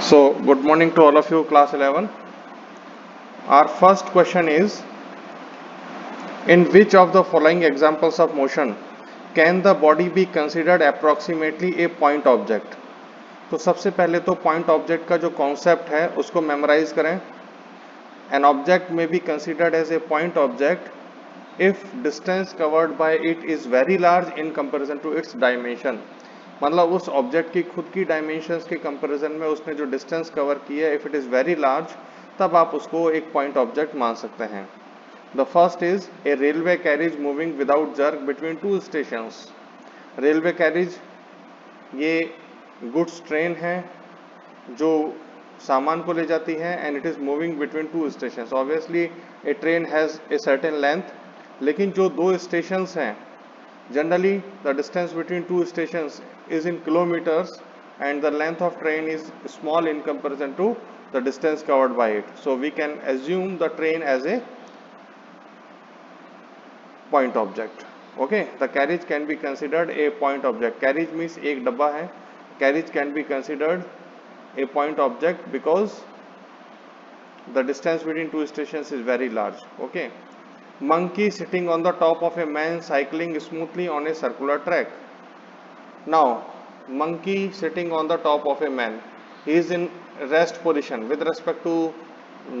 So, good morning to all of you, class 11. Our first question is, in which of the following examples of motion can the body be considered approximately a point object? तो सबसे पहले तो point object का जो concept है उसको memorize करें. An object may be considered as a point object if distance covered by it is very large in comparison to its dimension. मतलब उस ऑब्जेक्ट की खुद की डायमेंशंस के कंपैरिजन में उसने जो डिस्टेंस कवर की है, if it is very large, तब आप उसको एक पॉइंट ऑब्जेक्ट मान सकते हैं. The first is a railway carriage moving without jerk between two stations. Railway carriage ये गुड्स ट्रेन है जो सामान को ले जाती है and it is moving between two stations. Obviously A train has a certain length, लेकिन जो दो स्टेशंस हैं, generally the distance between two stations is in kilometers and the length of train is small in comparison to the distance covered by it. So we can assume the train as a point object. Okay, the carriage can be considered a point object. Carriage means एक डब्बा है. Carriage can be considered a point object because the distance between two stations is very large. Okay. Monkey sitting on the top of a man cycling smoothly on a circular track. Now, monkey sitting on the top of a man. He is in rest position. With respect to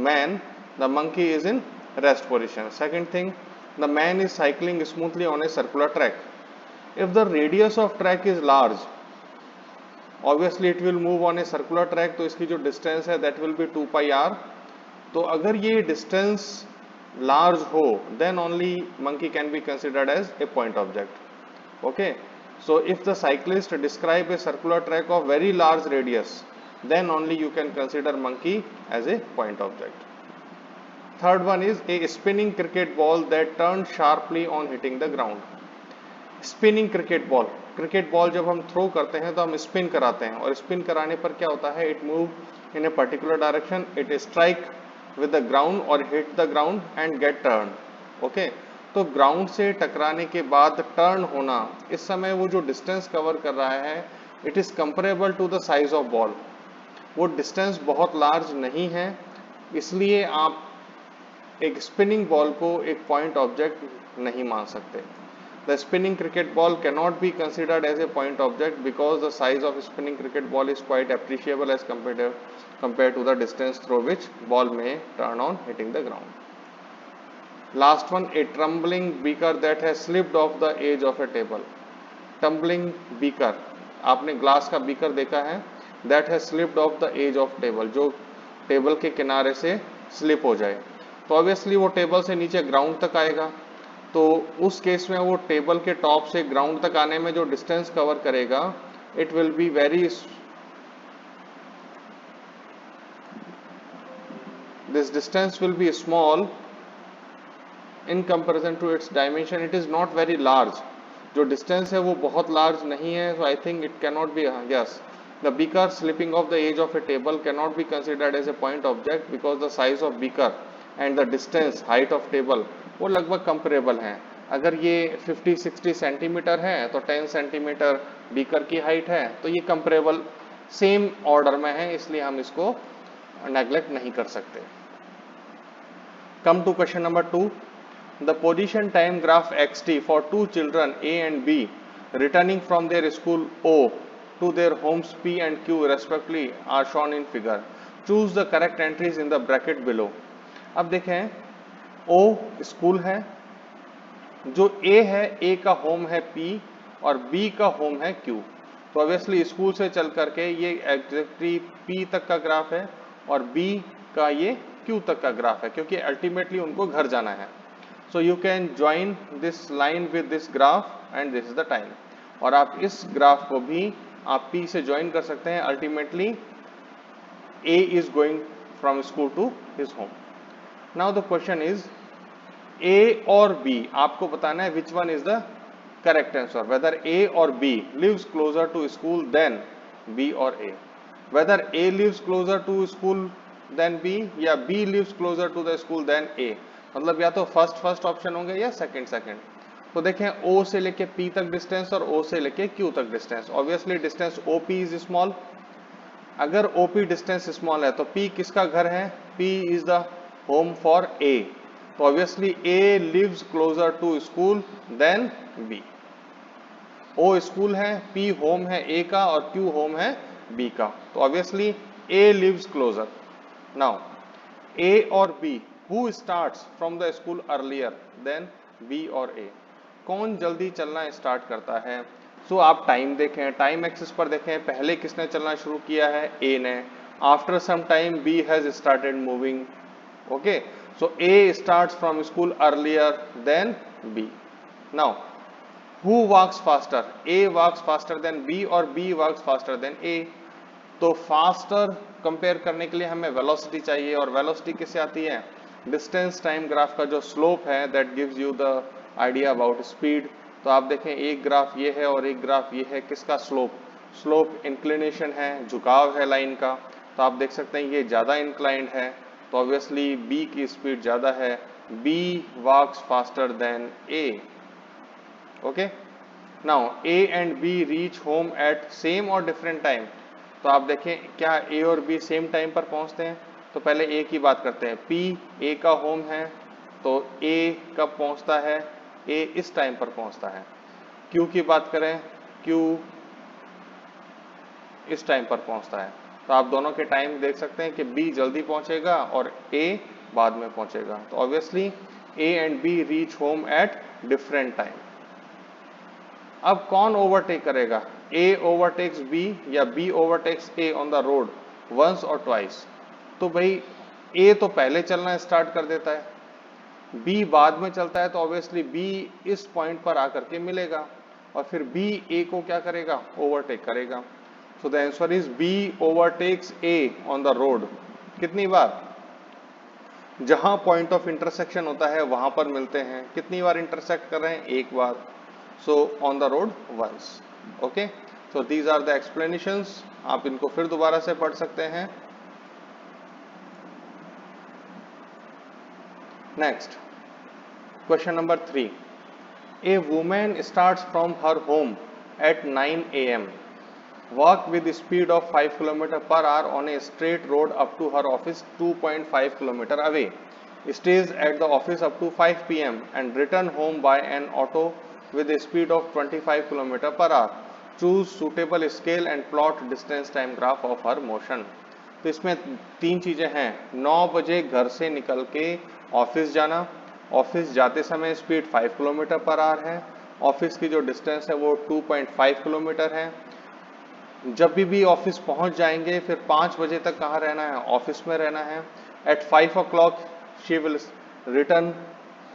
man, the monkey is in rest position. Second thing, the man is cycling smoothly on a circular track. If the radius of track is large, obviously it will move on a circular track. तो इसकी जो distance है that will be 2 pi r. तो अगर ये distance large ho, then only monkey can be considered as a point object. Okay, so if the cyclist describe a circular track of very large radius, then only you can consider monkey as a point object. Third one is a spinning cricket ball that turns sharply on hitting the ground. Spinning cricket ball जब हम throw करते हैं तो हम spin कराते हैं, और spin कराने पर क्या होता है, it move in a particular direction, it strike with the ground or hit the ground and get turned. Okay, तो ग्राउंड से टकराने के बाद टर्न होना, इस समय वो जो डिस्टेंस कवर कर रहा है, it is comparable to the size of ball. वो डिस्टेंस बहुत लार्ज नहीं है, इसलिए आप एक स्पिनिंग बॉल को एक पॉइंट ऑब्जेक्ट नहीं मान सकते. The spinning cricket ball cannot be considered as a point object because the size of spinning cricket ball is quite appreciable as compared to the distance through which ball may turn on hitting the ground. Last one, a tumbling beaker that has slipped off the edge of a table. Tumbling beaker, आपने glass का beaker देखा है, that has slipped off the edge of table, जो table के किनारे से slip हो जाए, तो ऑब्वियसली वो टेबल से नीचे ग्राउंड तक आएगा. तो उस केस में वो टेबल के टॉप से ग्राउंड तक आने में जो डिस्टेंस कवर करेगा, it will be very, this distance will be small in comparison to its dimension. It is not very large, जो डिस्टेंस है वो बहुत लार्ज नहीं है. So I think it cannot be, yes, the beaker slipping of the edge of a table cannot be considered as a point object because the size of beaker and the distance, height of table, वो लगभग comparable हैं. अगर ये 50-60 centimetre है तो 10 centimetre beaker की height है, तो ये कंपेरेबल सेम ऑर्डर में है, इसलिए हम इसको नेग्लेक्ट नहीं कर सकते. Come to question number 2. The position time graph xt for two children A and B returning from their school O to their homes P and Q respectively are shown in figure. Choose the correct entries in the bracket below. अब देखें, O school है, जो A है, A का home है P और B का home है Q. तो ऑब्वियसली स्कूल से चल करके ये एग्जैक्टली P तक का ग्राफ है और B का ये Q तक का ग्राफ है, क्योंकि अल्टीमेटली उनको घर जाना है. So you can join this line with this graph and this is the time. और आप इस ग्राफ को भी आप P से ज्वाइन कर सकते हैं. Ultimately A is going from school to his home. Now the question is, A और B आपको बताना है which one is the correct answer, whether A or B lives closer to school than B or A, whether A lives closer to school than B या B lives closer to the school than A. मतलब या तो first option होंगे या second. तो देखें, O से लेके P तक डिस्टेंस और O से लेके Q तक distance. Obviously distance OP is small, अगर OP डिस्टेंस स्मॉल है तो P किसका घर है? P is the home for A, तो obviously A lives closer to school than B। O school है, P होम है A का और Q होम है B का, तो obviously A lives closer. Now A और B, who starts from the school earlier than B और A? कौन जल्दी चलना स्टार्ट करता है? सो आप टाइम देखें, टाइम एक्सिस पर देखें, पहले किसने चलना शुरू किया है? A ने। After some time B has started moving. Okay, so A starts from school earlier than B। Now who walks faster? A walks faster than B और B walks faster than A। तो faster compare करने के लिए हमें velocity चाहिए, और velocity किससे आती है? डिस्टेंस टाइम ग्राफ का जो स्लोप है that gives you the idea about speed. तो आप देखें एक ग्राफ ये है और एक ग्राफ ये है, किसका स्लोप? स्लोप इंक्लिनेशन है, झुकाव है लाइन का, तो आप देख सकते हैं ये ज्यादा इंक्लाइंड है, तो ऑब्वियसली B की स्पीड ज्यादा है, B walks faster than A। Okay, now A and B reach home at same और डिफरेंट टाइम। तो आप देखें क्या A और B सेम टाइम पर पहुंचते हैं? तो पहले A की बात करते हैं। P A का होम है, तो A कब पहुंचता है? A इस टाइम पर पहुंचता है। Q की बात करें, Q इस टाइम पर पहुंचता है। तो आप दोनों के टाइम देख सकते हैं कि B जल्दी पहुंचेगा और A बाद में पहुंचेगा, तो obviously A and B reach home at different time. अब कौन ओवरटेक करेगा? A ओवरटेक्स B या B overtakes A on the road once और ट्वाइस? तो भाई A तो पहले चलना स्टार्ट कर देता है, B बाद में चलता है, तो ऑब्वियसली B इस पॉइंट पर आकर के मिलेगा और फिर B A को क्या करेगा? ओवरटेक करेगा। So the answer is B overtakes A on the road. कितनी बार? जहां पॉइंट ऑफ इंटरसेक्शन होता है वहां पर मिलते हैं। कितनी बार इंटरसेक्ट कर रहे हैं? एक बार। So on the road once. Okay, so these are the explanations. आप इनको फिर दोबारा से पढ़ सकते हैं। Next question number 3। A women starts from her home at 9 AM, walk with the speed of 5 km/h on a straight road up to her office 2.5 km away, stays at the office up to 5 PM and return home by an auto with a speed of 25 km/h. Choose suitable scale and plot distance time graph of her motion. तो इसमें तीन चीजें हैं। 9 बजे घर से निकल के ऑफिस जाना, ऑफिस जाते समय स्पीड 5 km/h है, ऑफिस की जो डिस्टेंस है वो 2.5 किलोमीटर है। जब भी ऑफिस पहुंच जाएंगे फिर 5 बजे तक कहाँ रहना है? ऑफिस में रहना है। At 5 o'clock she will return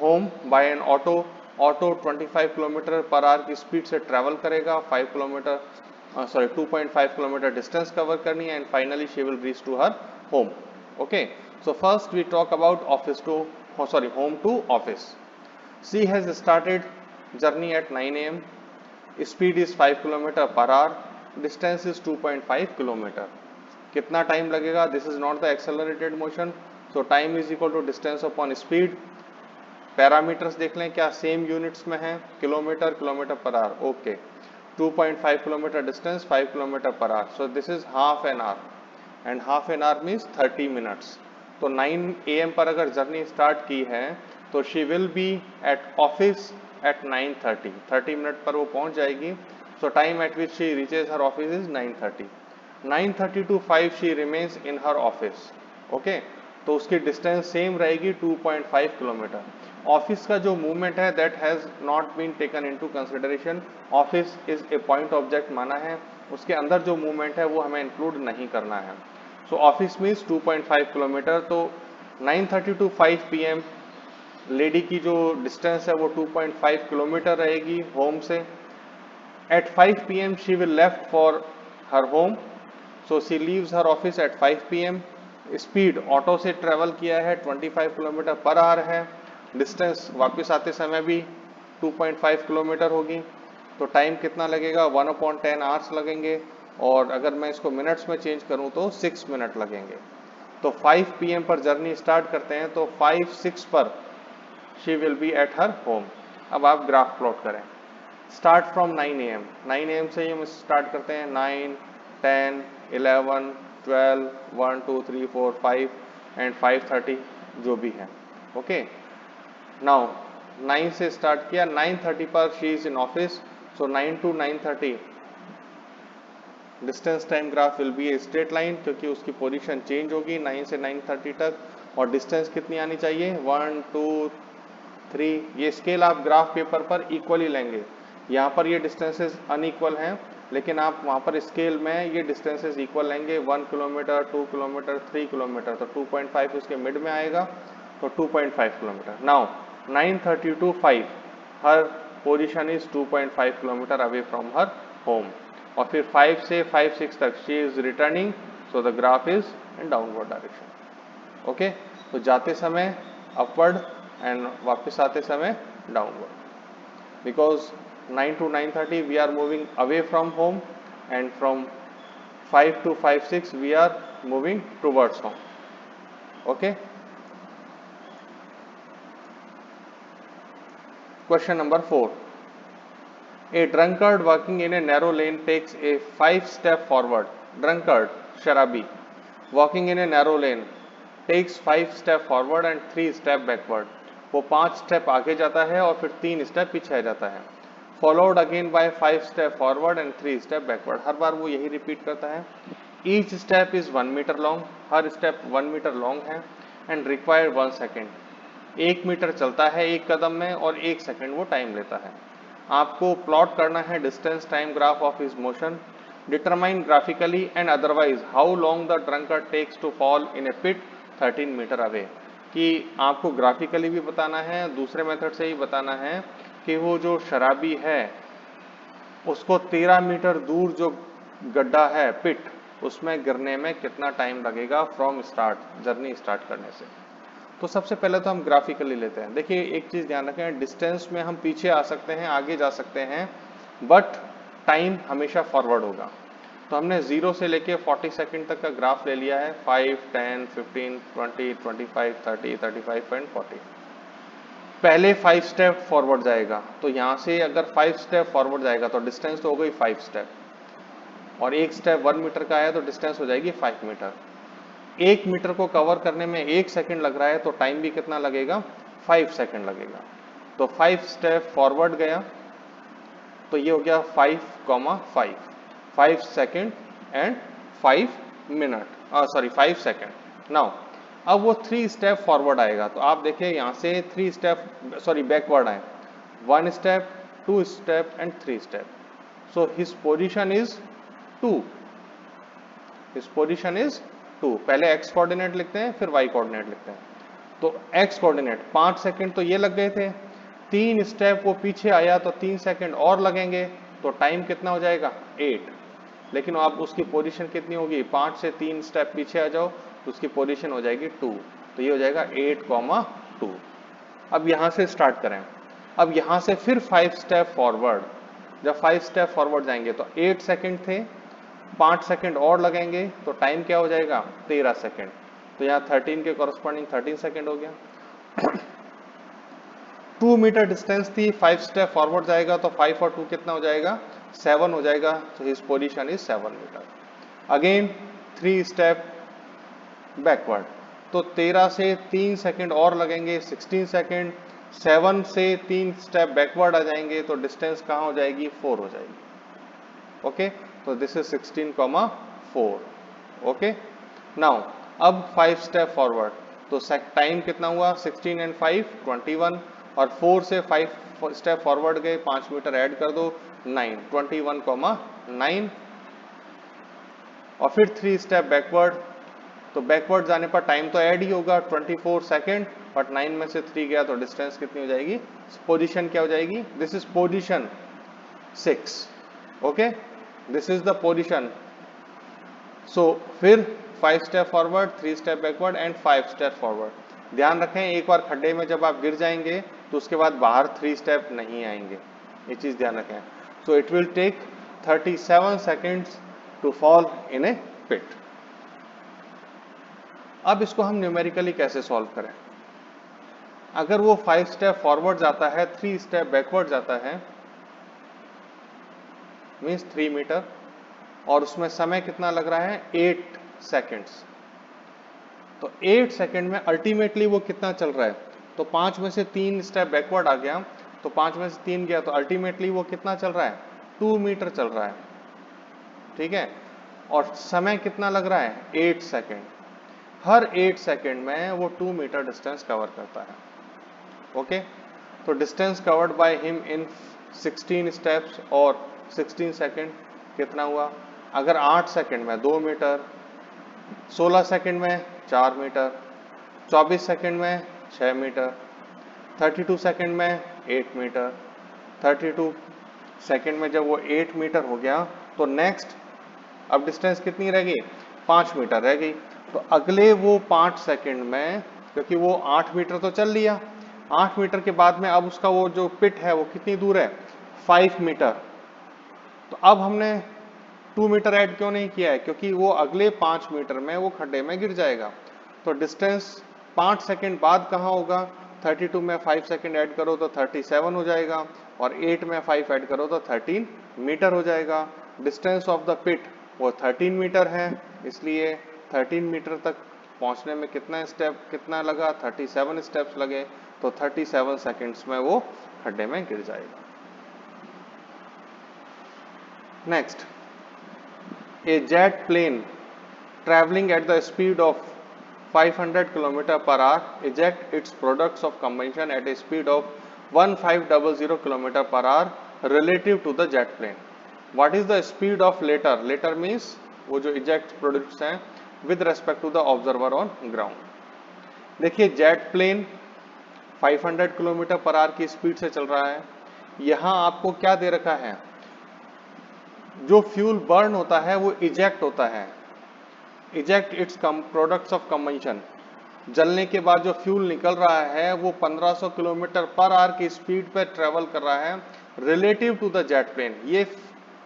home by an auto. Auto 25 km/h की स्पीड से ट्रेवल करेगा, 2.5 किलोमीटर डिस्टेंस कवर करनी है, and finally she will reach to her home. Okay, so first we talk about home to office. She has started journey at 9 AM, speed is 5 km/h, distance is 2.5 kilometre. कितना time लगेगा? This is not the accelerated motion, so time is equal to distance upon speed. Parameters देख लें क्या same units में है? Kilometre, km/h। Okay, 2.5 kilometre distance, 5 km/h, so this is half an hour and half an hour means 30 minutes. तो 9 AM पर अगर journey start की है तो she will be at office at 9:30, 30 minute पर वो पहुंच जाएगी। So time at which she reaches her office is 9:30. 9:30 to 5 she remains in her office. Okay, तो उसकी डिस्टेंस सेम रहेगी 2.5 किलोमीटर। ऑफिस का जो मूवमेंट है that has not been taken into consideration. Office is a point object माना है, उसके अंदर जो मूवमेंट है वो हमें इंक्लूड नहीं करना है। सो ऑफिस मीन्स 2.5 किलोमीटर, तो 9:30 to 5 PM लेडी की जो डिस्टेंस है वो 2.5 किलोमीटर रहेगी होम से। At 5 PM she will left for her home, so she leaves her office at 5 PM. Speed auto से ट्रेवल किया है 25 km/h है, डिस्टेंस वापस आते समय भी 2.5 किलोमीटर होगी, तो टाइम कितना लगेगा? 1/10 आवर्स लगेंगे, और अगर मैं इसको मिनट्स में चेंज करूं तो 6 मिनट लगेंगे। तो 5 PM पर जर्नी स्टार्ट करते हैं, तो 5-6 पर she will be at her home. अब आप ग्राफ प्लॉट करें। स्टार्ट फ्रॉम 9 AM, 9 AM से ही हम स्टार्ट करते हैं, 9, 10, 11, 12, 1, 2, 3, 4, 5 एंड 5:30 जो भी है। ओके, नाउ 9 से स्टार्ट किया, 9:30 पर she is in office, so 9 to 9:30 distance time graph will be a straight line, क्योंकि उसकी पोजीशन चेंज होगी 9 से 9:30 तक। और डिस्टेंस कितनी आनी चाहिए, 1, 2, 3। ये स्केल आप ग्राफ पेपर पर इक्वली लेंगे। यहाँ पर ये डिस्टेंसेस अनइक्वल हैं, लेकिन आप वहाँ पर स्केल में ये डिस्टेंसेस इक्वल लेंगे। 1 किलोमीटर, 2 किलोमीटर, 3 किलोमीटर, तो 2.5 उसके मिड में आएगा, तो 2.5 kilometre. Now 9:30 to 5 her position is 2.5 kilometre away from her home. और फिर 5 से 5-6 तक she is returning, so the graph is in downward direction. Okay, तो जाते समय अपवर्ड एंड वापस आते समय downward, because 9 to 9:30 we are moving away from home, and from 5 to 5-6 we are moving towards home. Okay, question number 4. A drunkard walking in a narrow lane takes a 5-step forward. Drunkard, sharabi, walking in a narrow lane takes 5 step forward and 3 step backward. वो 5 step आगे जाता है और फिर 3 step पीछे आ जाता है। Followed again by 5 step forward and 3 step backward. हर बार वो यही रिपीट करता है। Each step is 1 meter long, हर स्टेप 1 मीटर लॉन्ग है, एंड रिक्वायर्ड 1 सेकेंड। 1 मीटर चलता है एक कदम में और 1 सेकेंड वो टाइम लेता है। आपको प्लॉट करना है distance time graph of his motion. Determine graphically and otherwise how long the drunkard takes to fall in a pit 13 metre away. कि आपको ग्राफिकली भी बताना है, दूसरे मेथड से ही बताना है कि वो जो शराबी है उसको 13 मीटर दूर जो गड्ढा है पिट, उसमें गिरने में कितना टाइम लगेगा फ्रॉम स्टार्ट, जर्नी स्टार्ट करने से। तो सबसे पहले तो हम ग्राफिकली लेते हैं। देखिए एक चीज ध्यान रखें, डिस्टेंस में हम पीछे आ सकते हैं, आगे जा सकते हैं, बट टाइम हमेशा फॉरवर्ड होगा। तो हमने 0 से लेके 40 सेकंड तक का ग्राफ ले लिया है, 5, 10, 15, 20, 25, 30, 35 एंड 40। पहले 5 स्टेप फॉरवर्ड जाएगा, तो यहाँ से अगर 5 स्टेप फॉरवर्ड जाएगा तो डिस्टेंस तो हो गई 5 स्टेप, और एक स्टेप 1 मीटर का है तो डिस्टेंस हो जाएगी 5 मीटर। 1 मीटर को कवर करने में 1 सेकंड लग रहा है, तो टाइम भी कितना लगेगा, 5 सेकंड लगेगा। तो 5 स्टेप फॉरवर्ड गया, तो ये हो गया 5,5, 5 second and 5 minute, sorry 5 second. Now अब वो 3 स्टेप फॉरवर्ड आएगा, तो आप देखिए यहाँ से 3 स्टेप सॉरी बैकवर्ड आए, 1 step, 2 step and 3 step. So his position is 2, his position is 2। पहले एक्स कोऑर्डिनेट लिखते हैं, फिर वाई कोऑर्डिनेट लिखते हैं। तो एक्स कोऑर्डिनेट 5 सेकंड तो ये लग गए थे, 3 स्टेप वो पीछे आया तो 3 सेकंड और लगेंगे, तो टाइम कितना हो जाएगा 8। लेकिन अब उसकी पोजीशन कितनी होगी, 5 से 3 स्टेप पीछे आ जाओ तो उसकी पोजीशन हो जाएगी 2, तो ये हो जाएगा 8,2। अब यहाँ से स्टार्ट करें, अब यहाँ से फिर 5 स्टेप फॉरवर्ड। जब 5 स्टेप फॉरवर्ड जाएंगे तो 8 सेकंड थे, 5 सेकंड और लगेंगे, तो टाइम क्या हो जाएगा 13 सेकंड। तो यहाँ 13 के कॉरस्पॉन्डिंग 13 सेकंड हो गया। 2 मीटर डिस्टेंस थी, 5 स्टेप फॉरवर्ड जाएगा तो 5 और 2 कितना हो जाएगा, 7 हो जाएगा। तो his position is 7 metre. Again 3 step backward, तो 13 से 3 सेकंड और लगेंगे, 16 सेकंड। 7 से 3 स्टेप बैकवर्ड आ जाएंगे, तो डिस्टेंस कहाँ हो जाएगी, 4 हो जाएगी। ओके, तो दिस इज 16,4। ओके, नाउ अब 5 स्टेप फॉरवर्ड, तो टाइम कितना हुआ, 16 एंड 5 21, और 4 से 5 स्टेप फॉरवर्ड गए, 5 मीटर ऐड कर दो, 9, 21,9। और फिर 3 स्टेप बैकवर्ड, तो बैकवर्ड जाने पर टाइम तो ऐड ही होगा 24 सेकंड, बट 9 में से 3 गया तो डिस्टेंस कितनी हो जाएगी, पोजीशन क्या हो जाएगी, this is position 6। Okay, this is the position. So फिर 5 step forward, 3 step backward and 5 step forward. ध्यान रखें एक बार खड्डे में जब आप गिर जाएंगे तो उसके बाद बाहर 3 स्टेप नहीं आएंगे, ये चीज ध्यान रखें। So it will take 37 seconds to fall in a pit. अब इसको हम न्यूमेरिकली कैसे सॉल्व करें। अगर वो 5 स्टेप फॉरवर्ड जाता है, 3 स्टेप बैकवर्ड जाता है, मीन्स 3 मीटर, और उसमें समय कितना लग रहा है 8 सेकेंड्स। तो 8 सेकेंड में अल्टीमेटली वो कितना चल रहा है, तो 5 में से 3 स्टेप बैकवर्ड आ गया, तो 5 में से 3 गया, तो अल्टीमेटली वो कितना चल रहा है, 2 मीटर चल रहा है, ठीक है। और समय कितना लग रहा है, 8 सेकेंड। हर 8 सेकेंड में वो 2 मीटर डिस्टेंस कवर करता है, ओके। तो distance covered by him in 16 steps और 16 सेकेंड कितना हुआ, अगर 8 सेकेंड में 2 मीटर, 16 सेकेंड में 4 मीटर, 24 सेकेंड में 6 मीटर, 32 सेकेंड में 8 मीटर, 32 सेकेंड में जब वो 8 मीटर हो गया तो नेक्स्ट अब डिस्टेंस कितनी रह गई, 5 मीटर रह गई। तो अगले वो 5 सेकेंड में, क्योंकि वो 8 मीटर तो चल लिया, 8 मीटर के बाद में अब उसका वो जो पिट है वो कितनी दूर है, 5 मीटर। तो अब हमने 2 मीटर ऐड क्यों नहीं किया है, क्योंकि वो अगले 5 मीटर में वो खड्डे में गिर जाएगा। तो डिस्टेंस 5 सेकेंड बाद कहाँ होगा, 32 में 5 सेकेंड ऐड करो तो 37 हो जाएगा, और 8 में 5 ऐड करो तो 13 मीटर हो जाएगा। डिस्टेंस ऑफ द पिट वो 13 मीटर है, इसलिए 13 मीटर तक पहुंचने में कितना लगा, 37 स्टेप्स लगे, तो 37 सेकेंड्स में वो खड्डे में गिर जाएगा। Next, a jet plane traveling at the speed of 500 km per hour eject its products of combustion at a speed of 1500 km per hour relative to the jet plane. What is the speed of latter? Latter means वो जो eject products हैं with respect to the observer on ground. देखिए jet plane 500 kilometre per hour की speed से चल रहा है। यहाँ आपको क्या दे रखा है, जो फ्यूल बर्न होता है वो इजेक्ट होता है, eject its products of combustion. जलने के बाद जो फ्यूल निकल रहा है वो 1500 किलोमीटर पर आवर की स्पीड पर ट्रेवल कर रहा है relative to the jet plane. ये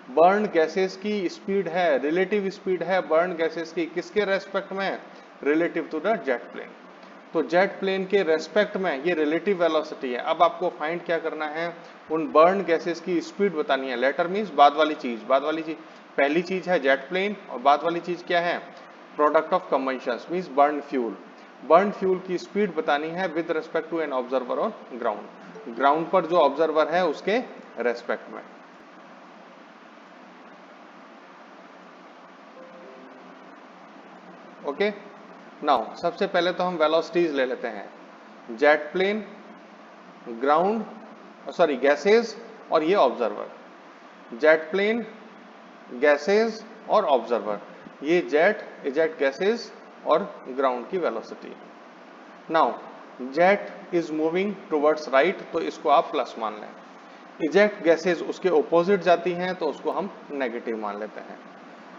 बर्न गैसेस की स्पीड है, रिलेटिव स्पीड है बर्न गैसेस की, किसके रेस्पेक्ट में, relative to the jet plane. तो जेट प्लेन के रेस्पेक्ट में ये रिलेटिव वेलोसिटी है। अब आपको फाइंड क्या करना है, उन बर्न गैसेस की स्पीड बतानी है। लेटर मींस बाद वाली चीज, पहली चीज है जेट प्लेन और बाद वाली चीज क्या है, product of combustion means burn fuel. Burn fuel की स्पीड बतानी है with respect to an observer on ground, ground पर जो ऑब्जर्वर है उसके रेस्पेक्ट में। ओके, नाउ सबसे पहले तो हम वेलोसिटीज ले लेते हैं। Jet plane, ground, sorry gases और ये ऑब्जर्वर। जेट प्लेन, गैसेस और ऑब्जर्वर, ये जेट, इजेक्ट गैसेस और ग्राउंड की velocity. Now jet is moving towards right, तो इसको आप प्लस मान लें। इजेक्ट गैसेस उसके ऑपोजिट जाती हैं तो उसको हम नेगेटिव मान लेते हैं।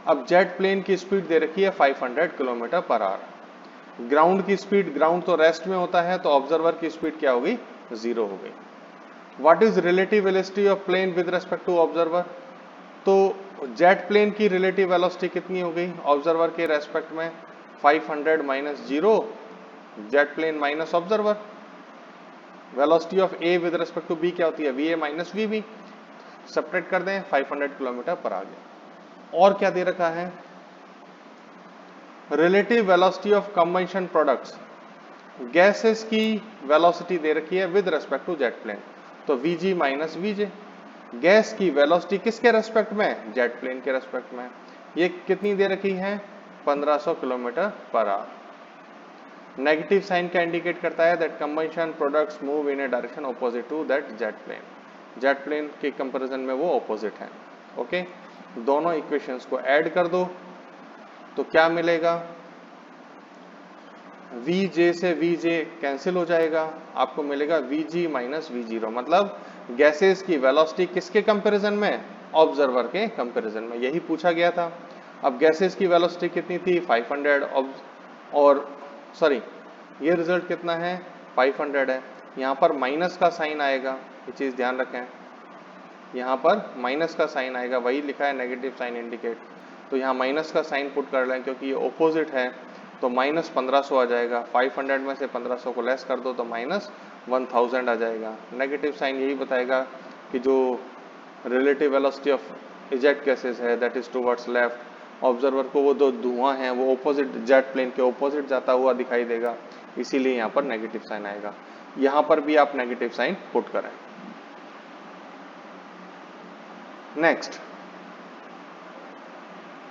अब जेट प्लेन की स्पीड दे रखी है 500 किलोमीटर पर आवर। ग्राउंड की स्पीड, ग्राउंड तो रेस्ट में होता है, तो ऑब्जर्वर की स्पीड क्या होगी, 0 हो गई। What is relative velocity of plane with respect to observer, तो जेट प्लेन की रिलेटिव वेलोसिटी कितनी हो गई ऑब्जर्वर के रेस्पेक्ट में, 500 minus 0, jet plane minus observer. Velocity of A with respect to B क्या होती है, V minus V B. Subtract कर दें, 500 किलोमीटर पर आ गया। और क्या दे रखा है, relative velocity of combustion products, gases की वेलोसिटी दे रखी है with respect to jet plane, तो वीजी माइनस वीजे। गैस की वेलोसिटी किसके रेस्पेक्ट में, जेट प्लेन के रेस्पेक्ट में। ये कितनी दे रखी है, 1500 kilometre per hour. Negative sign क्या इंडिकेट करता है, that combustion products move in a direction opposite to that jet plane. Jet plane के कंपैरिजन में वो ऑपोजिट है। ओके, दोनों इक्वेशंस को ऐड कर दो तो क्या मिलेगा, Vj से Vj कैंसिल हो जाएगा, आपको मिलेगा Vg माइनस V0। मतलब गैसेस की वेलोसिटी किसके कंपैरिजन में, ऑब्जर्वर के कंपैरिजन में, यही पूछा गया था। अब गैसेस की वेलोसिटी कितनी थी, 500, और सॉरी ये रिजल्ट कितना है, 500 है। यहाँ पर माइनस का साइन आएगा, ये चीज ध्यान रखें, यहाँ पर माइनस का साइन आएगा, वही लिखा है नेगेटिव साइन इंडिकेट, तो यहाँ माइनस का साइन पुट कर लें क्योंकि ये ऑपोजिट है, तो माइनस 1500 आ जाएगा। 500 में से 1500 को लेस कर दो तो माइनस 1000 आ जाएगा। नेगेटिव साइन यही बताएगा कि जो relative velocity of eject gases है that is towards left, observer को वो जो धुआं है वो ऑपोजिट जेट प्लेन के ऑपोजिट जाता हुआ दिखाई देगा, इसीलिए यहाँ पर नेगेटिव साइन आएगा। यहाँ पर भी आप नेगेटिव साइन पुट करें। Next,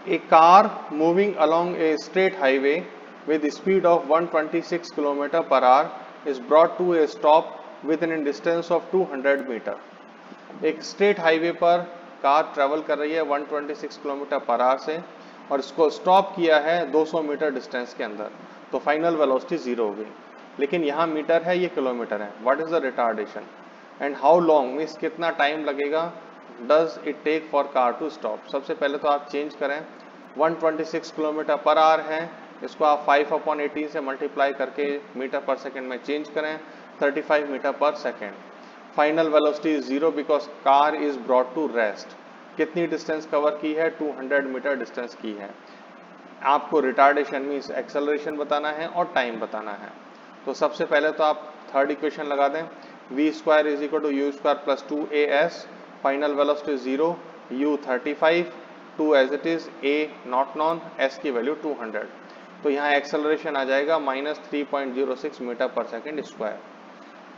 a car moving along a straight highway with a speed of 126 km per hour is brought to a stop within a distance of 200 metre. एक स्ट्रेट हाईवे पर car travel कर रही है 126 kilometre per our से और इसको stop किया है 200 मीटर डिस्टेंस के अंदर, तो फाइनल वेलोसिटी 0 हो गई। लेकिन यहाँ मीटर है, ये किलोमीटर है। What is the retardation and how long, means कितना टाइम लगेगा does it take for car to stop. सबसे पहले तो आप चेंज करें, 126 किलोमीटर पर आवर है, इसको आप 5/18 से मल्टीप्लाई करके मीटर पर सेकेंड में चेंज करें, 35 मीटर पर second. Final velocity is 0 because car is brought to rest. कितनी डिस्टेंस कवर की है, 200 मीटर डिस्टेंस की है। आपको रिटार्डेशन मीन्स एक्सेलरेशन बताना है और टाइम बताना है। तो सबसे पहले तो आप थर्ड इक्वेशन लगा दें, v square is equal to U square plus 2as, final velocity 0, u 35, 2 as it is, a not known, s की वैल्यू 200। तो यहाँ एक्सेलरेशन आ जाएगा -3.06 मीटर पर सेकेंड स्क्वायर।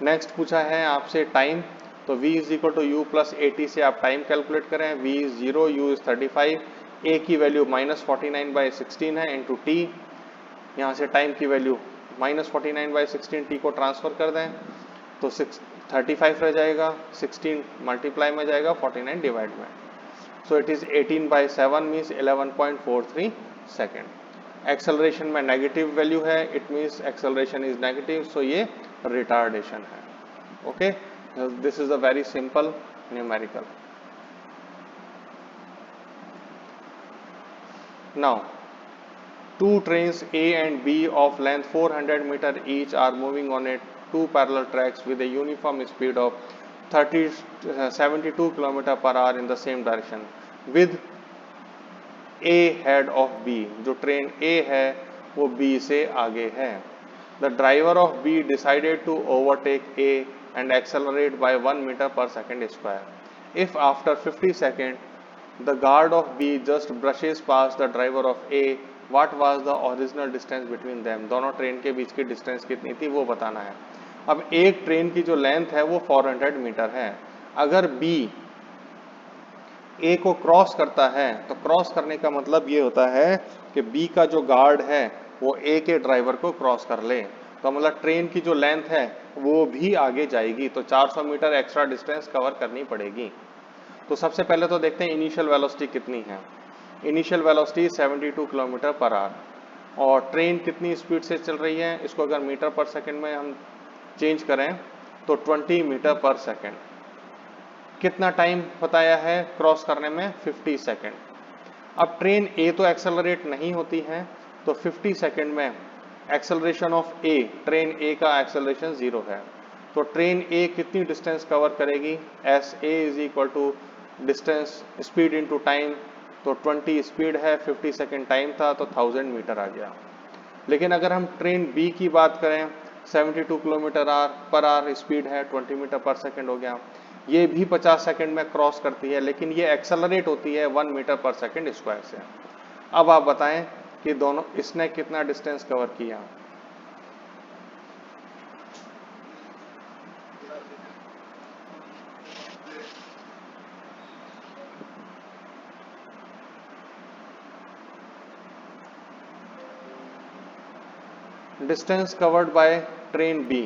नेक्स्ट पूछा है आपसे टाइम, तो v is equal to you plus 80 से आप टाइम कैलकुलेट करें। v is 0, u is 35, a की वैल्यू -49/16 है इंटू t। यहाँ से टाइम की वैल्यू -49/16 t को ट्रांसफर कर दें तो 35 रह जाएगा, 16 मल्टीप्लाई में जाएगा, 49 डिवाइड में। So it is 18/7 means 11.43 second. Acceleration में नेगेटिव वैल्यू है, it means acceleration is negative, so ये रिटार्डेशन है। Okay, this is a very simple numerical. Now two trains A and B of length 400 meter each are moving on a two parallel tracks with a uniform speed of 72 km per hour in the same direction with A head of B। जो train A है वो B से आगे है। The driver of B decided to overtake A and accelerate by 1 meter per second square. If after 50 seconds the guard of B just brushes past the driver of A, what was the original distance between them? दोनों train के बीच की distance कितनी थी वो बताना है। अब एक ट्रेन की जो लेंथ है वो 400 मीटर है। अगर B A को क्रॉस करता है तो क्रॉस करने का मतलब ये होता है कि B का जो गार्ड है वो A के ड्राइवर को क्रॉस कर ले, तो मतलब ट्रेन की जो लेंथ है वो भी आगे जाएगी, तो 400 मीटर एक्स्ट्रा डिस्टेंस कवर करनी पड़ेगी। तो सबसे पहले तो देखते हैं इनिशियल वेलोसिटी कितनी है। Initial velocity 72 kilometre per our और ट्रेन कितनी स्पीड से चल रही है, इसको अगर मीटर पर सेकंड में हम चेंज करें तो 20 मीटर पर सेकंड। कितना टाइम बताया है क्रॉस करने में, 50 सेकंड। अब ट्रेन A तो एक्सेलरेट नहीं होती है, तो 50 सेकंड में acceleration of A, train A का एक्सेलरेशन 0 है, तो ट्रेन A कितनी डिस्टेंस कवर करेगी, S A is equal to distance speed into time, तो 20 स्पीड है, 50 सेकंड टाइम था, तो 1000 मीटर आ गया। लेकिन अगर हम ट्रेन B की बात करें, 72 किलोमीटर पर आवर स्पीड है, 20 मीटर पर सेकंड हो गया, ये भी 50 सेकंड में क्रॉस करती है, लेकिन ये एक्सेलरेट होती है 1 मीटर पर सेकंड स्क्वायर से। अब आप बताएं कि दोनों इसने कितना डिस्टेंस कवर किया। Distance covered by train B,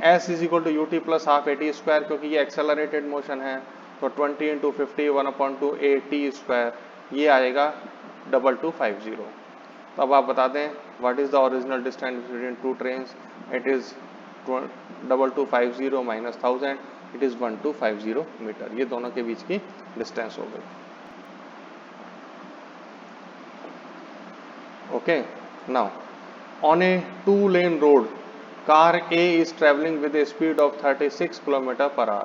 S is equal to U T plus half AT square, क्योंकि ये एक्सेलरेटेड मोशन है, तो 20 इंटू 50 1/2 AT स्क्वायर, ये आएगा 2250। तो अब आप बता दें what is the original distance between two trains, it is 2250 minus 1000, it is 1250 metre. ये दोनों के बीच की डिस्टेंस हो गई। Okay, now on a 2-lane road, car A is traveling with a speed of 36 km per hour.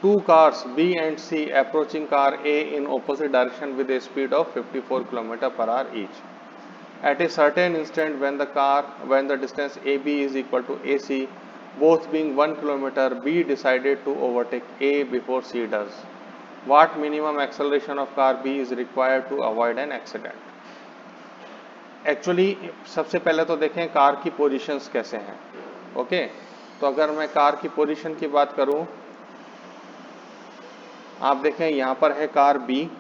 Two cars B and C approaching car A in opposite direction with a speed of 54 km per hour each. At a certain instant when the distance AB is equal to AC, both being 1 km, B decided to overtake A before C does. What minimum acceleration of car B is required to avoid an accident. Actually सबसे पहले तो देखें car की positions कैसे हैं। Okay, तो अगर मैं कार की पोजीशन की बात करूं, आप देखें यहां पर है कार बी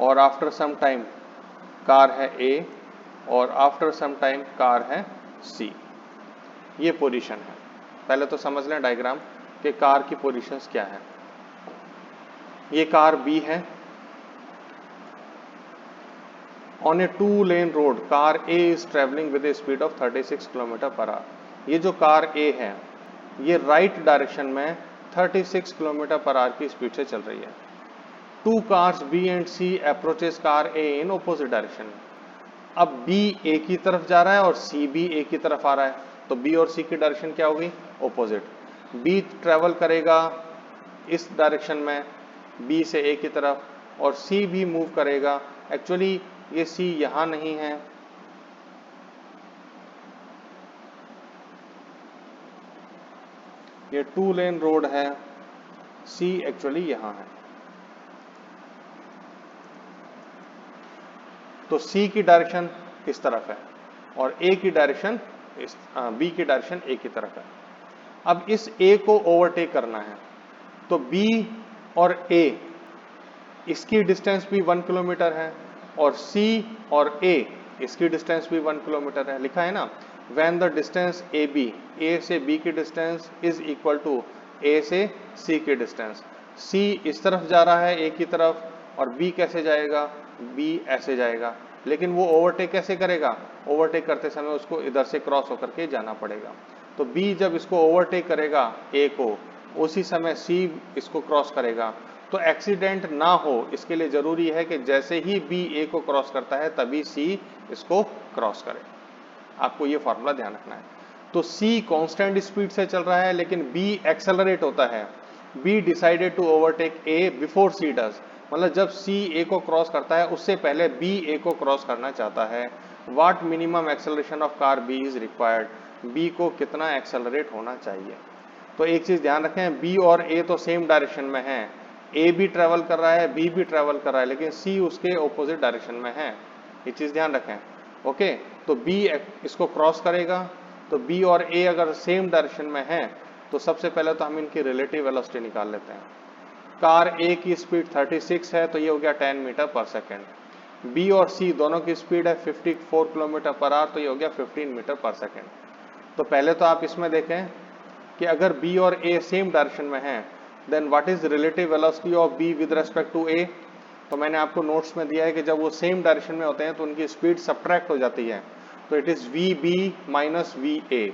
और आफ्टर सम टाइम कार है ए और आफ्टर सम टाइम कार है सी। ये पोजीशन है। पहले तो समझ लें डायग्राम कि कार की पोजीशंस क्या है। ये कार बी है। On a 2-lane road car A is travelling with a speed of 36 kilometre per our. ये जो कार ए है ये राइट डायरेक्शन में 36 किलोमीटर पर आवर की स्पीड से चल रही है। Two cars B and C approaches car A in opposite direction. अब बी ए की तरफ जा रहा है और सी भी ए की तरफ आ रहा है, तो बी और सी की डायरेक्शन क्या होगी? ऑपोजिट। बी ट्रेवल करेगा इस डायरेक्शन में बी से ए की तरफ और सी भी मूव करेगा। एक्चुअली ये सी यहां नहीं है, ये 2-lane रोड है, सी एक्चुअली यहां है। तो सी की डायरेक्शन इस तरफ है और ए की डायरेक्शन बी की डायरेक्शन ए की तरफ है। अब इस ए को ओवरटेक करना है, तो बी और ए इसकी डिस्टेंस भी 1 किलोमीटर है और सी और ए इसकी डिस्टेंस भी 1 किलोमीटर है। लिखा है ना, when the distance A B, A से बी की distance is equal to A से सी की डिस्टेंस। सी इस तरफ जा रहा है ए की तरफ और बी कैसे जाएगा? बी ऐसे जाएगा। लेकिन वो ओवरटेक कैसे करेगा? ओवरटेक करते समय उसको इधर से क्रॉस होकर के जाना पड़ेगा। तो बी जब इसको ओवरटेक करेगा ए को, उसी समय सी इसको क्रॉस करेगा। तो एक्सीडेंट ना हो इसके लिए जरूरी है कि जैसे ही बी ए को क्रॉस करता है तभी सी इसको क्रॉस करे। आपको ये फॉर्मूला ध्यान रखना है। तो सी कांस्टेंट स्पीड से चल रहा है लेकिन बी एक्सेलरेट होता है। B decided to overtake A before C does, मतलब जब सी ए को क्रॉस करता है उससे पहले बी ए को क्रॉस करना चाहता है। What minimum acceleration of car B is required, B को कितना एक्सेलरेट होना चाहिए। तो एक चीज ध्यान रखें, बी और ए तो सेम डायरेक्शन में है, ए भी ट्रेवल कर रहा है बी भी ट्रेवल कर रहा है, लेकिन सी उसके ऑपोजिट डायरेक्शन में है। ये चीज ध्यान रखें। ओके, तो बी इसको क्रॉस करेगा, तो बी और ए अगर सेम डायरेक्शन में है तो सबसे पहले तो हम इनकी रिलेटिव वेलोसिटी निकाल लेते हैं। कार ए की स्पीड 36 है तो ये हो गया 10 मीटर पर सेकेंड। बी और सी दोनों की स्पीड है 54 किलोमीटर पर आवर तो ये हो गया 15 मीटर पर सेकेंड। तो पहले तो आप इसमें देखें कि अगर बी और ए सेम डायरेक्शन में है then what is relative velocity of B with respect to A. तो मैंने आपको नोट्स में दिया है कि जब वो सेम डायरेक्शन में होते हैं तो उनकी स्पीड सब्ट्रैक्ट हो जाती है, तो it is v B minus v A.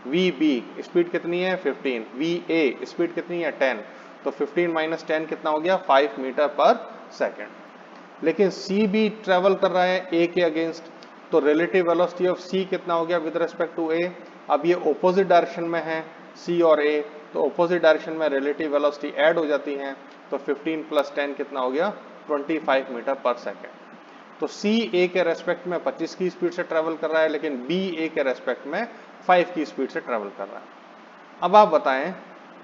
V B speed कितनी है 15, वी ए स्पीड कितनी है 10, तो 15 माइनस 10 कितना हो गया 5 मीटर पर सेकेंड। लेकिन सी भी ट्रेवल कर रहा है ए के अगेंस्ट, तो रिलेटिव वेलोसिटी ऑफ सी कितना हो गया विद रेस्पेक्ट टू ए। अब ये ऑपोजिट डायरेक्शन में है सी और ए, तो ऑपोजिट डायरेक्शन में रिलेटिव वेलोसिटी ऐड हो जाती है, तो 15 प्लस 10 कितना हो गया 25 मीटर पर सेकेंड। तो सी ए के रेस्पेक्ट में 25 की स्पीड से ट्रेवल कर रहा है लेकिन बी ए के रेस्पेक्ट में 5 की स्पीड से ट्रेवल कर रहा है। अब आप बताएं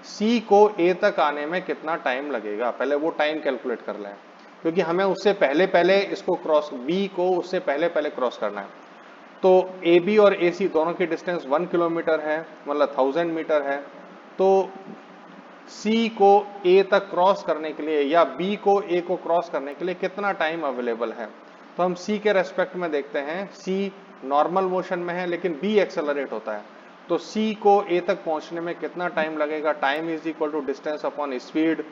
सी को ए तक आने में कितना टाइम लगेगा, पहले वो टाइम कैलकुलेट कर लें, क्योंकि हमें उससे पहले पहले इसको क्रॉस, बी को उससे पहले पहले क्रॉस करना है। तो ए बी और ए सी दोनों की डिस्टेंस 1 किलोमीटर है, मतलब 1000 मीटर है। तो सी को ए तक क्रॉस करने के लिए या बी को ए को क्रॉस करने के लिए कितना टाइम अवेलेबल है, तो हम सी के रेस्पेक्ट में देखते हैं। सी नॉर्मल मोशन में है लेकिन बी एक्सेलरेट होता है, तो सी को ए तक पहुंचने में कितना टाइम लगेगा, time is equal to distance upon speed.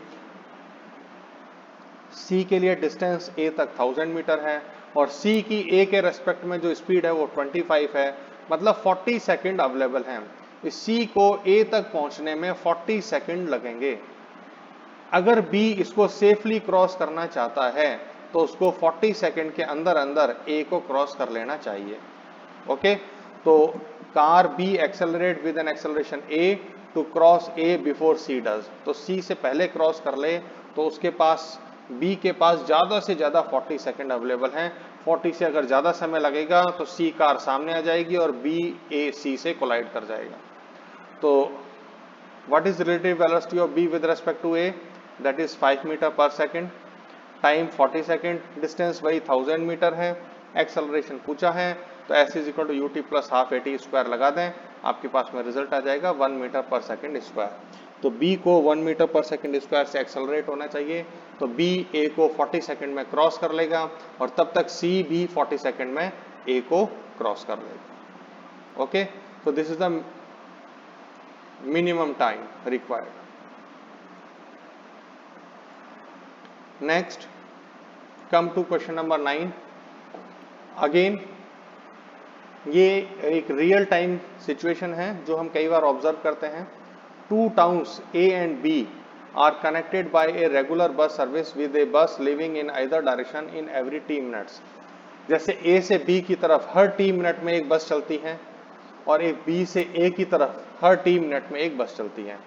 C के लिए डिस्टेंस ए तक 1000 मीटर है और सी की ए के रेस्पेक्ट में जो स्पीड है वो 25 है, मतलब 40 सेकंड अवेलेबल हैं। इस सी को ए तक पहुंचने में 40 सेकंड लगेंगे। अगर बी इसको सेफली क्रॉस करना चाहता है तो उसको 40 सेकंड के अंदर अंदर ए को क्रॉस कर लेना चाहिए। ओके, तो car B accelerate with an acceleration A to cross A before C does, तो सी से पहले क्रॉस कर ले तो उसके पास बी के पास ज्यादा से ज्यादा 40 सेकंड अवेलेबल हैं। 40 से अगर ज्यादा समय लगेगा तो सी कार सामने आ जाएगी और बी ए सी से कोलाइड कर जाएगा। तो What is relative velocity of b with respect to a? That is 5 metre पर सेकेंड, टाइम 40 सेकेंड, डिस्टेंस वही 1000 मीटर है, एक्सेलरेशन पूछा है, तो s is equal to U T plus half a t square लगा दें, आपके पास में रिजल्ट आ जाएगा 1 मीटर पर सेकेंड स्क्वायर। तो b को 1 मीटर पर सेकेंड स्क्वायर से एक्सेलरेट होना चाहिए, तो b a को 40 सेकेंड में क्रॉस कर लेगा और तब तक c भी 40 सेकेंड में a को क्रॉस कर लेगा। Okay, so this is the minimum time required. Next, come to question number 9. Again, ये एक रियल टाइम सिचुएशन है जो हम कई बार ऑब्जर्व करते हैं। Two towns A and B are connected by a regular bus service with a bus leaving in either direction in every t minutes. जैसे A से B की तरफ हर t मिनट में एक बस चलती है और एक B से A की तरफ हर t मिनट में एक बस चलती है।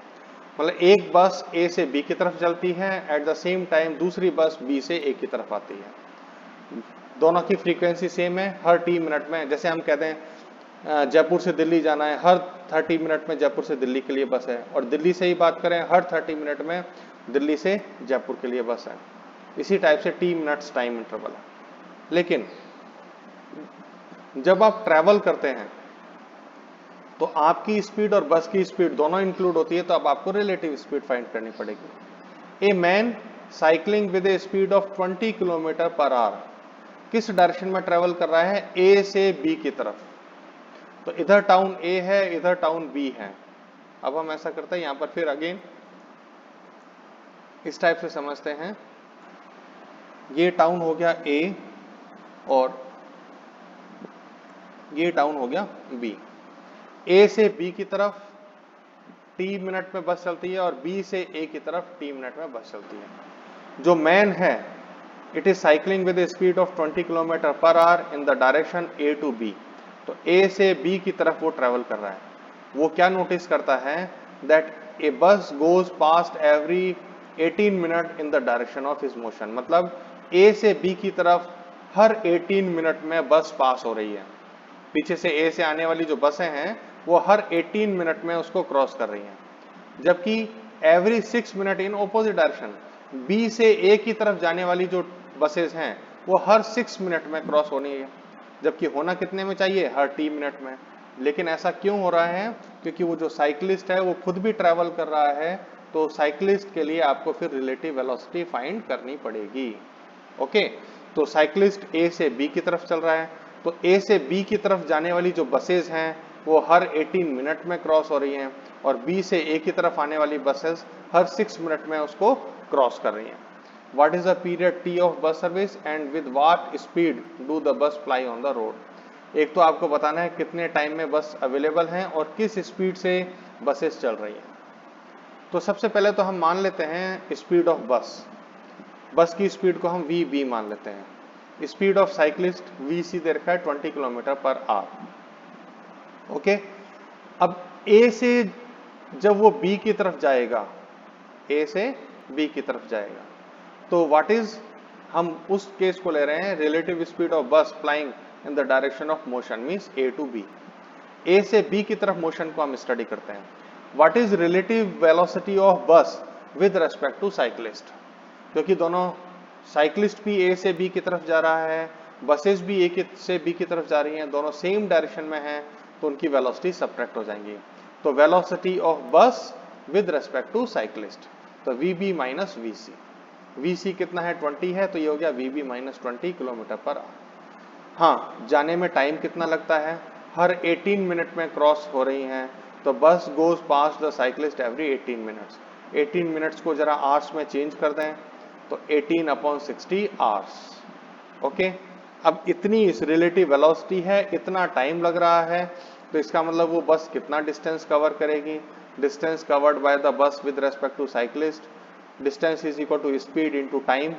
मतलब एक बस A से B की तरफ चलती है, एट द सेम टाइम दूसरी बस B से A की तरफ आती है। दोनों की फ्रीक्वेंसी सेम है, हर t मिनट में। जैसे हम कहते हैं जयपुर से दिल्ली जाना है, हर 30 मिनट में जयपुर से दिल्ली के लिए बस है, और दिल्ली से ही बात करें हर 30 मिनट में दिल्ली से जयपुर के लिए बस है। इसी टाइप से t मिनट्स टाइम इंटरवल है। लेकिन जब आप ट्रैवल करते हैं तो आपकी स्पीड और बस की स्पीड दोनों इंक्लूड होती है, तो अब आपको रिलेटिव स्पीड फाइंड करनी पड़ेगी। A man cycling with a speed of 20 kilometre per our किस डायरेक्शन में ट्रेवल कर रहा है? ए से बी की तरफ। तो इधर टाउन ए है, इधर टाउन बी है। अब हम ऐसा करते हैं, यहां पर फिर अगेन इस टाइप से समझते हैं। ये टाउन हो गया ए और ये टाउन हो गया बी। ए से बी की तरफ t मिनट में बस चलती है और बी से ए की तरफ t मिनट में बस चलती है। जो मैन है, it is cycling with a speed of 20 kilometre per hour in the direction A to B. तो ए से बी की तरफ वो ट्रेवल कर रहा है। वो क्या नोटिस करता है? दैट ए बस goes past every 18 minute in the direction of his motion. मतलब ए से बी की तरफ हर 18 मिनट में बस पास हो रही है। पीछे से ए से आने वाली जो बसें हैं वो हर 18 मिनट में उसको क्रॉस कर रही हैं, जबकि every 6 minute in opposite direction B से ए की तरफ जाने वाली जो बसेस हैं वो हर 6 मिनट में क्रॉस होनी है, जबकि होना कितने में चाहिए? हर t मिनट में। लेकिन ऐसा क्यों हो रहा है? क्योंकि वो जो साइकिलिस्ट है वो खुद भी ट्रैवल कर रहा है, तो साइकिलिस्ट के लिए आपको फिर रिलेटिव वेलोसिटी फाइंड करनी पड़ेगी। ओके, तो साइकिलिस्ट ए से बी की तरफ चल रहा है, तो ए से बी की तरफ जाने वाली जो बसेस हैं वो हर 18 मिनट में क्रॉस हो रही हैं, और बी से ए की तरफ आने वाली बसेस हर 6 मिनट में उसको क्रॉस कर रही हैं। What is the period t of bus service and with what speed do the bus ply on the road? एक तो आपको बताना है कितने टाइम में बस अवेलेबल हैं और किस स्पीड से बसेस चल रही हैं। तो सबसे पहले तो हम मान लेते हैं स्पीड ऑफ बस। बस की स्पीड को हम vb मान लेते हैं। स्पीड ऑफ साइकिलिस्ट vc दे रखा है 20 किलोमीटर पर आवर। ओके, अब a से जब वो b की तरफ जाएगा, a से b की तरफ जाएगा, तो व्हाट इज, हम उस केस को ले रहे हैं relative speed of bus flying in the direction of motion, means A to B. A से बी की तरफ मोशन को हम स्टडी करते हैं। What is relative velocity of बस विद रेस्पेक्ट टू साइकिलिस्ट? क्योंकि दोनों साइकिलिस्ट भी ए से बी की तरफ जा रहा है, बसेस भी ए से बी की तरफ जा रही हैं, दोनों सेम डायरेक्शन में हैं, तो उनकी वेलोसिटी सब्ट्रैक्ट हो जाएंगी। तो वेलोसिटी ऑफ बस विद रेस्पेक्ट टू साइकिलिस्ट, तो वीबी माइनस वीसी। Vc कितना है? 20 है, तो ये हो गया Vb minus 20 kilometre per our. हाँ, जाने में टाइम कितना लगता है? हर 18 मिनट में क्रॉस हो रही हैं, तो बस goes pass the cyclist every 18 minutes. 18 minutes को जरा आवर्स में चेंज कर दें, तो 18/60 आवर्स। ओके, अब इतनी इस रिलेटिव वेलोसिटी है, इतना टाइम लग रहा है, तो इसका मतलब वो बस कितना डिस्टेंस कवर करेगी? Distance covered by the bus with respect to cyclist, distance is equal to speed into time.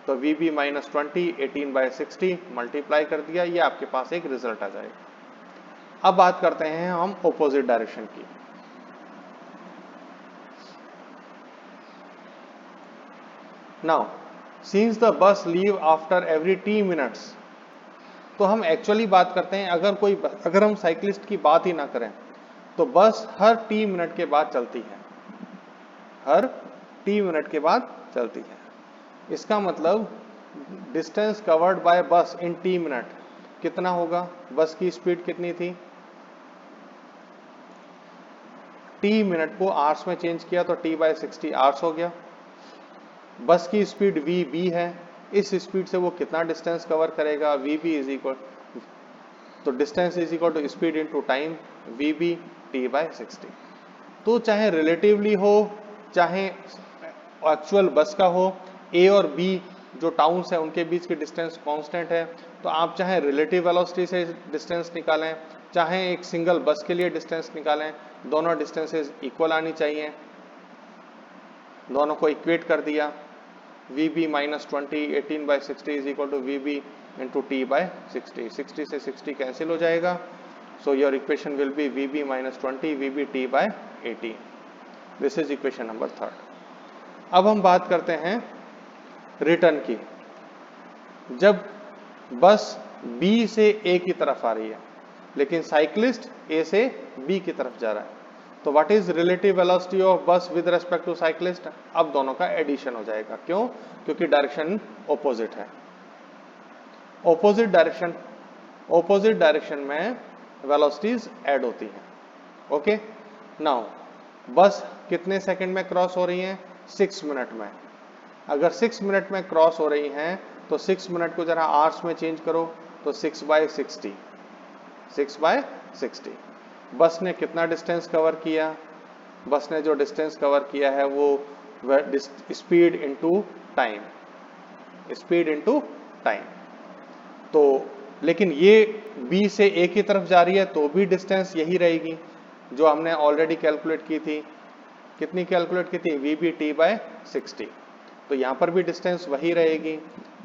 तो Vb माइनस 20 18/60 मल्टीप्लाई कर दिया, ये आपके पास एक रिजल्ट आ जाएगा। अब बात करते हैं हम ऑपोजिट डायरेक्शन की। Now since the bus leave after every t minutes, तो हम एक्चुअली बात करते हैं, अगर हम साइकिलिस्ट की बात ही ना करें तो बस हर t मिनट के बाद चलती है। हर t मिनट के बाद चलती है। इसका मतलब डिस्टेंस कवर्ड बाय बस इन t मिनट कितना होगा? बस की स्पीड कितनी थी? t मिनट को आवर्स में चेंज किया तो t बाय 60 आवर्स हो गया। बस की स्पीड vb है, इस स्पीड से वो कितना डिस्टेंस कवर करेगा? vb इज इक्वल, तो distance is equal to speed into time, vb t by 60। तो चाहे रिलेटिवली हो चाहे एक्चुअल बस का हो, ए और बी जो टाउन्स है उनके बीच की डिस्टेंस कांस्टेंट है, तो आप चाहे रिलेटिव वेलोसिटी से डिस्टेंस निकालें चाहे एक सिंगल बस के लिए डिस्टेंस निकालें, दोनों डिस्टेंसेस इक्वल आनी चाहिए। दोनों को इक्वेट कर दिया, vb minus 20 18 by 60 is equal to vb into t by 60। 60 से 60 कैंसिल हो जाएगा, so your equation will be vb minus 20 vb t by 18। This is equation number 3। अब हम बात करते हैं रिटर्न की। जब बस B से A की तरफ आ रही है लेकिन साइक्लिस्ट A से B की तरफ जा रहा है, तो what is relative velocity of बस विद रेस्पेक्ट टू साइक्लिस्ट? अब दोनों का एडिशन हो जाएगा। क्यों? क्योंकि डायरेक्शन ऑपोजिट है। ऑपोजिट डायरेक्शन में वेलोसिटीज ऐड होती हैं। ओके, नाउ बस कितने सेकंड में क्रॉस हो रही हैं? 6 मिनट में। अगर 6 मिनट में क्रॉस हो रही हैं तो 6 मिनट को जरा आवर्स में चेंज करो तो 6 बाय 60। 6 बाय 60। बस ने कितना डिस्टेंस कवर किया? बस ने जो डिस्टेंस कवर किया है वो speed into time, speed into time. तो लेकिन ये B से A की तरफ जा रही है तो भी डिस्टेंस यही रहेगी जो हमने ऑलरेडी कैलकुलेट की थी। कितनी कैलकुलेट की थी? vb t by 60। तो यहाँ पर भी डिस्टेंस वही रहेगी,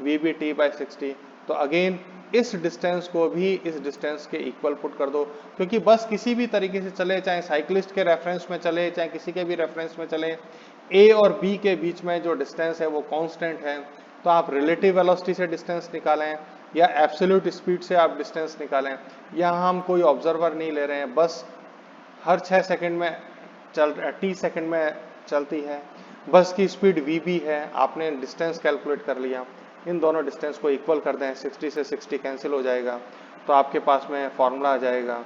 vb t बाय 60। तो अगेन इस डिस्टेंस को भी इस डिस्टेंस के इक्वल पुट कर दो, क्योंकि बस किसी भी तरीके से चले, चाहे साइक्लिस्ट के रेफरेंस में चले चाहे किसी के भी रेफरेंस में चले, A और B के बीच में जो डिस्टेंस है वो कांस्टेंट है। तो आप रिलेटिव वेलोसिटी से डिस्टेंस निकालें या एब्सोल्यूट स्पीड से आप डिस्टेंस निकालें, यहाँ हम कोई ऑब्जर्वर नहीं ले रहे हैं, बस हर 6 सेकंड में t सेकंड में चलती है, बस की स्पीड vb है, आपने डिस्टेंस कैलकुलेट कर लिया, इन दोनों डिस्टेंस को इक्वल कर दें, 60 से 60 कैंसिल हो जाएगा, तो आपके पास में फॉर्मूला आ जाएगा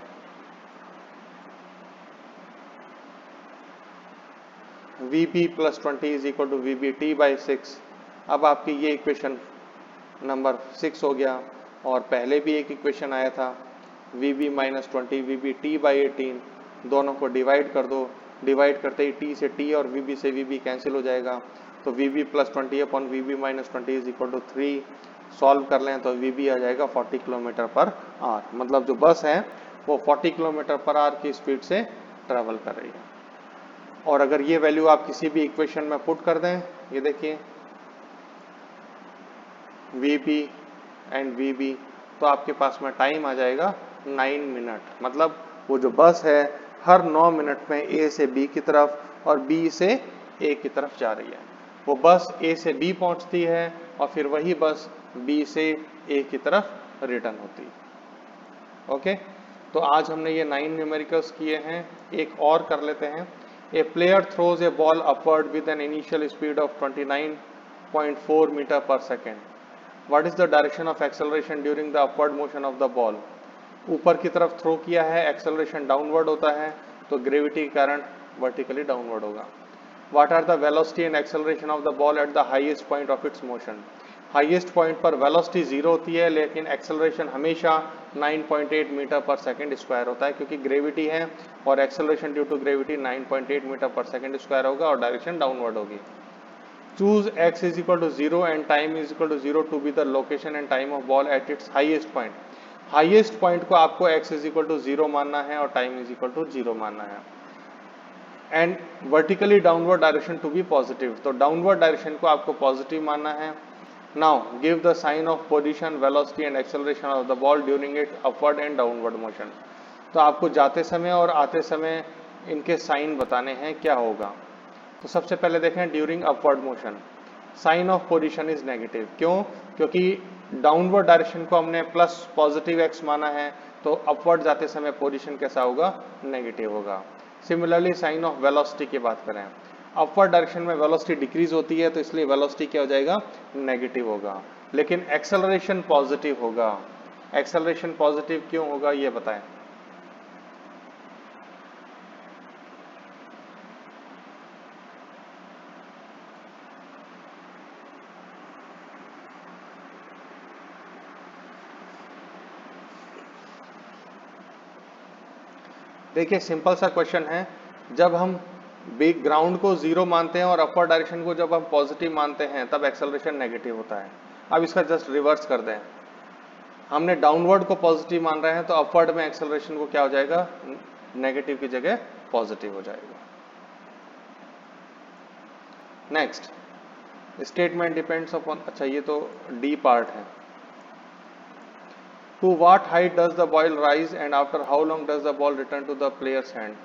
vb plus 20 is equal to vb t by 6। अब आपकी ये इक्वेशन नंबर 6 हो गया, और पहले भी एक इक्वेशन आया था vb minus 20 vb t by 18, दोनों को डिवाइड कर दो, डिवाइड करते ही t से t और vb से vb कैंसिल हो जाएगा, तो vb plus 20 upon vb minus 20 is equal to 3। Solve कर लें तो vb आ जाएगा 40 किलोमीटर पर आवर, मतलब जो बस है वो 40 किलोमीटर पर आवर की स्पीड से ट्रेवल कर रही है। और अगर ये वैल्यू आप किसी भी इक्वेशन में पुट कर दें, ये देखिए vb एंड vb, तो आपके पास में टाइम आ जाएगा 9 मिनट। मतलब वो जो बस है हर 9 मिनट में A से B की तरफ और B से A की तरफ जा रही है। वो बस A से B पहुंचती है और फिर वही बस B से A की तरफ रिटर्न होती है। ओके, तो आज हमने ये 9 न्यूमेरिकल्स किए हैं। एक और कर लेते हैं। A player throws a ball upward with an initial speed of 29.4 meter पर second. What is the direction of acceleration during the upward motion of the ball? ऊपर की तरफ थ्रो किया है, एक्सेलरेशन डाउनवर्ड होता है, तो ग्रेविटी के कारण वर्टिकली डाउनवर्ड होगा। What are the velocity and acceleration of the ball at the highest point of its motion? Highest point पर वेलोसिटी 0 होती है लेकिन एक्सेलरेशन हमेशा 9.8 मीटर पर सेकेंड स्क्वायर होता है, क्योंकि ग्रेविटी है और acceleration due to gravity 9.8 metre पर सेकेंड स्क्वायर होगा और डायरेक्शन डाउनवर्ड होगी। Choose x is equal to 0 and time is equal to 0 to be the location and time of ball at its highest point. Highest point को आपको x is equal to 0 मानना है और time is equal to 0 मानना है। And vertically downward direction to be positive, तो downward direction को आपको पॉजिटिव मानना है। Now give the sign of position, velocity and acceleration of the ball during it upward and downward motion. तो आपको जाते समय और आते समय इनके साइन बताने हैं क्या होगा। तो सबसे पहले देखें during upward motion, sign of position is negative. क्यों? क्योंकि डाउनवर्ड डायरेक्शन को हमने प्लस पॉजिटिव एक्स माना है, तो अपवर्ड जाते समय पोजीशन कैसा होगा? नेगेटिव होगा। सिमिलरली साइन ऑफ वेलोसिटी की बात करें, अपवर्ड डायरेक्शन में वेलोसिटी डिक्रीज होती है, तो इसलिए वेलोसिटी क्या हो जाएगा, नेगेटिव होगा। लेकिन एक्सेलरेशन पॉजिटिव होगा। एक्सेलरेशन पॉजिटिव क्यों होगा ये बताएं। देखिए सिंपल सा क्वेश्चन है, जब हम बिग ग्राउंड को जीरो मानते हैं और अपवर्ड डायरेक्शन को जब हम पॉजिटिव मानते हैं तब एक्सेलरेशन नेगेटिव होता है। अब इसका जस्ट रिवर्स कर दें, हमने डाउनवर्ड को पॉजिटिव मान रहे हैं तो अपवर्ड में एक्सेलरेशन को क्या हो जाएगा, नेगेटिव की जगह पॉजिटिव हो जाएगा। नेक्स्ट, स्टेटमेंट डिपेंड्स अपॉन, अच्छा ये तो डी पार्ट है। To what height does the ball rise and after how long does the ball return to the player's hand.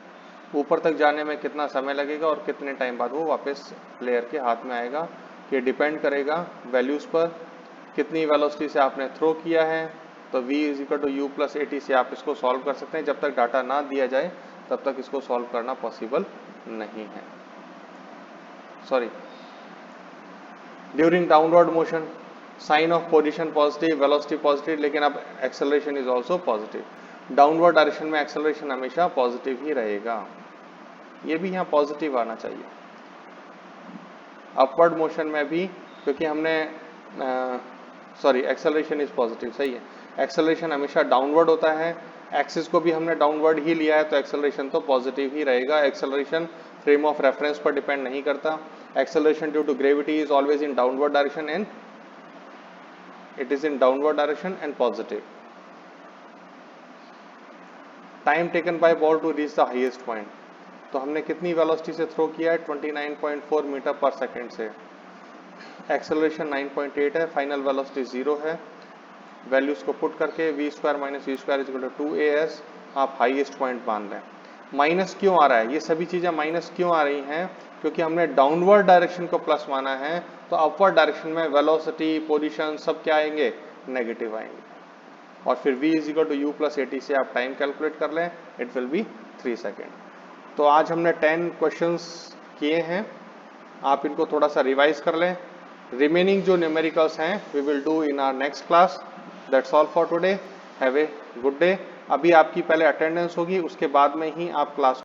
ऊपर तक जाने में कितना समय लगेगा और कितने टाइम बाद वो वापस प्लेयर के हाथ में आएगा। ये डिपेंड करेगा वैल्यूज पर, कितनी वेलोसिटी से आपने थ्रो किया है। तो v is equal to you plus a t से आप इसको सॉल्व कर सकते हैं। जब तक डाटा ना दिया जाए तब तक इसको सॉल्व करना पॉसिबल नहीं है। Sorry, during downward motion sign of position positive, velocity positive, लेकिन अब acceleration is also positive. Downward direction में एक्सेलरेशन हमेशा पॉजिटिव ही रहेगा, ये भी यहाँ पॉजिटिव आना चाहिए। अपवर्ड मोशन में भी, क्योंकि हमने सॉरी एक्सेलरेशन इज पॉजिटिव, सही है, एक्सेलरेशन हमेशा डाउनवर्ड होता है। एक्सिस को भी हमने डाउनवर्ड ही लिया है तो एक्सेलरेशन तो पॉजिटिव ही रहेगा। एक्सेलरेशन फ्रेम ऑफ रेफरेंस पर डिपेंड नहीं करता। Acceleration due to gravity is always in downward direction and it is in downward direction and positive. Time taken by ball to reach the highest point, तो हमने कितनी velocity से throw किया है, 29.4 meter पर सेकेंड से। एक्सेलरेशन 9.8 है, final velocity 0 है। वैल्यूज को पुट करके v square minus v square equal to 2as आप हाईएस्ट पॉइंट मान लें। माइनस क्यों आ रहा है, ये सभी चीजें माइनस क्यों आ रही हैं, क्योंकि हमने डाउनवर्ड डायरेक्शन को प्लस माना है, तो अपवर्ड डायरेक्शन में वेलोसिटी, पोजीशन सब क्या आएंगे, नेगेटिव आएंगे। और फिर v is equal to you plus a t से आप टाइम कैलकुलेट कर लें, इट विल बी 3 सेकेंड। तो आज हमने 10 क्वेश्चंस किए हैं, आप इनको थोड़ा सा रिवाइज कर लें। रिमेनिंग जो न्यूमेरिकल्स हैं we will do in our next class. That's all for today, have a good day. अभी आपकी पहले अटेंडेंस होगी, उसके बाद में ही आप क्लास